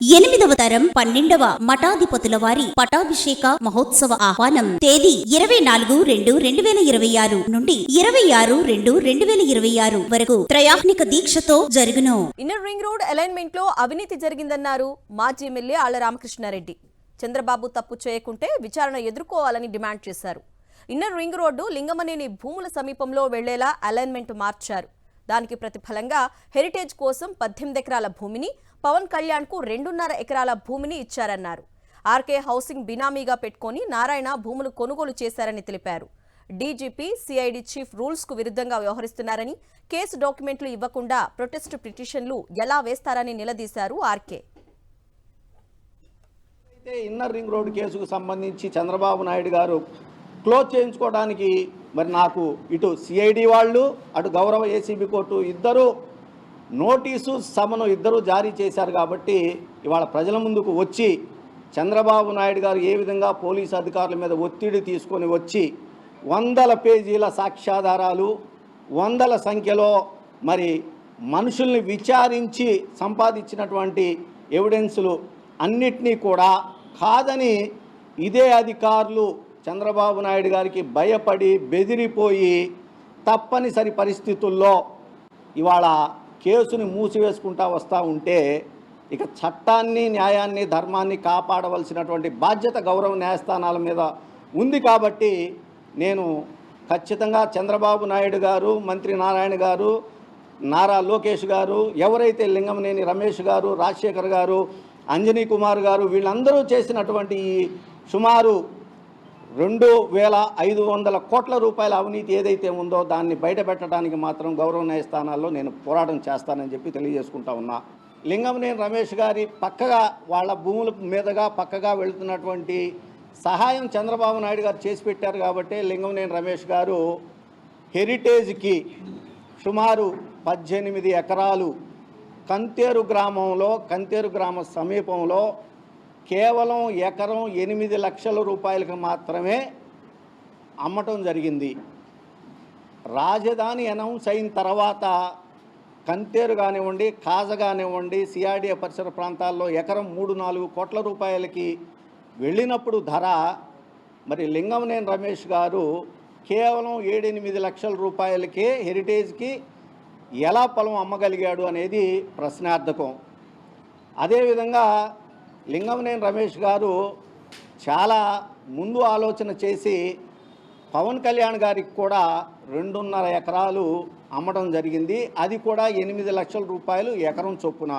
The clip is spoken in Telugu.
8వ తరం 12వ మఠాధిపతుల వారి పటాభిషేక మహోత్సవ ఆహ్వానం. తేదీ 24/2/2026 నుండి 26/2/2026 వరకు త్రయాహ్నిక దీక్షతో జరుగును. ఇన్నర్ రింగ్ రోడ్ అలైన్మెంట్ లో అవినీతి జరిగిందన్నారు మాజీ ఎమ్మెల్యే ఆళ్ల రామకృష్ణారెడ్డి. చంద్రబాబు తప్పు చేయకుంటే విచారణ ఎదుర్కోవాలని డిమాండ్ చేశారు. ఇన్నర్ రింగ్ రోడ్డు లింగమనేని భూముల సమీపంలో వెళ్లేలా అలైన్మెంట్ మార్చారు. దానికి ప్రతిఫలంగా హెరిటేజ్ కోసం 18 ఎకరాల భూమిని, పవన్ కళ్యాణ్ కు 2.5 ఎకరాల భూమిని ఇచ్చారన్నారు. ఆర్కే హౌసింగ్ బినామీగా పెట్టుకుని నారాయణ భూములు కొనుగోలు చేశారని తెలిపారు. డీజీపీ, సిఐడి చీఫ్ రూల్స్ కు విరుద్ధంగా వ్యవహరిస్తున్నారని, కేసు డాక్యుమెంట్లు ఇవ్వకుండా ప్రొటెస్ట్ పిటిషన్లు ఎలా వేస్తారని నిలదీశారు ఆర్కే. ఇన్నర్ రింగ్ రోడ్ కేసుకు సంబంధించి చంద్రబాబు నాయుడు గారు క్లోజ్ చేయించుకోవడానికి మరి నాకు ఇటు సిఐడి వాళ్ళు, అటు గౌరవ ఏసీబీ కోర్టు ఇద్దరు నోటీసు సమను ఇద్దరు జారీ చేశారు. కాబట్టి ఇవాళ ప్రజల ముందుకు వచ్చి చంద్రబాబు నాయుడు గారు ఏ విధంగా పోలీసు అధికారుల మీద ఒత్తిడి తీసుకొని వచ్చి 100 పేజీల సాక్ష్యాధారాలు, 100ల సంఖ్యలో మరి మనుషుల్ని విచారించి సంపాదించినటువంటి ఎవిడెన్సులు అన్నిటినీ కూడా కాదని ఇదే అధికారులు చంద్రబాబు నాయుడు గారికి భయపడి బెదిరిపోయి తప్పనిసరి పరిస్థితుల్లో ఇవాళ కేసుని మూసివేసుకుంటా వస్తూ ఉంటే ఇక చట్టాన్ని, న్యాయాన్ని, ధర్మాన్ని కాపాడవలసినటువంటి బాధ్యత గౌరవ న్యాయస్థానాల మీద ఉంది. కాబట్టి నేను ఖచ్చితంగా చంద్రబాబు నాయుడు గారు, మంత్రి నారాయణ గారు, నారా లోకేష్ గారు, ఎవరైతే లింగమనేని రమేష్ గారు, రాజశేఖర్ గారు, అంజనీ కుమార్ గారు వీళ్ళందరూ చేసినటువంటి ఈ సుమారు 2,500 కోట్ల రూపాయల అవినీతి ఏదైతే ఉందో దాన్ని బయటపెట్టడానికి మాత్రం గౌరవ న్యాయస్థానాల్లో నేను పోరాటం చేస్తానని చెప్పి తెలియజేసుకుంటా ఉన్నా. లింగమనేని రమేష్ గారి పక్కగా వాళ్ళ భూముల మీదుగా పక్కగా వెళుతున్నటువంటి సహాయం చంద్రబాబు నాయుడు గారు చేసి పెట్టారు. కాబట్టి లింగమనేని రమేష్ గారు హెరిటేజ్కి సుమారు 18 ఎకరాలు కంతేరు గ్రామంలో, కంతేరు గ్రామ సమీపంలో కేవలం ఎకరం 8 లక్షల రూపాయలకు మాత్రమే అమ్మటం జరిగింది. రాజధాని అనౌన్స్ అయిన తర్వాత కంతేరు కానివ్వండి, కాజ కానివ్వండి, సిఆర్డీఏ పరిసర ప్రాంతాల్లో ఎకరం 3-4 కోట్ల రూపాయలకి వెళ్ళినప్పుడు ధర మరి లింగమనేని రమేష్ గారు కేవలం 7-8 లక్షల రూపాయలకే హెరిటేజ్కి ఎలా పొలం అమ్మగలిగాడు అనేది ప్రశ్నార్థకం. అదేవిధంగా లింగమనేని రమేష్ గారు చాలా ముందు ఆలోచన చేసి పవన్ కళ్యాణ్ గారికి కూడా 2.5 ఎకరాలు అమ్మడం జరిగింది. అది కూడా 8 లక్షల రూపాయలు ఎకరం చొప్పున.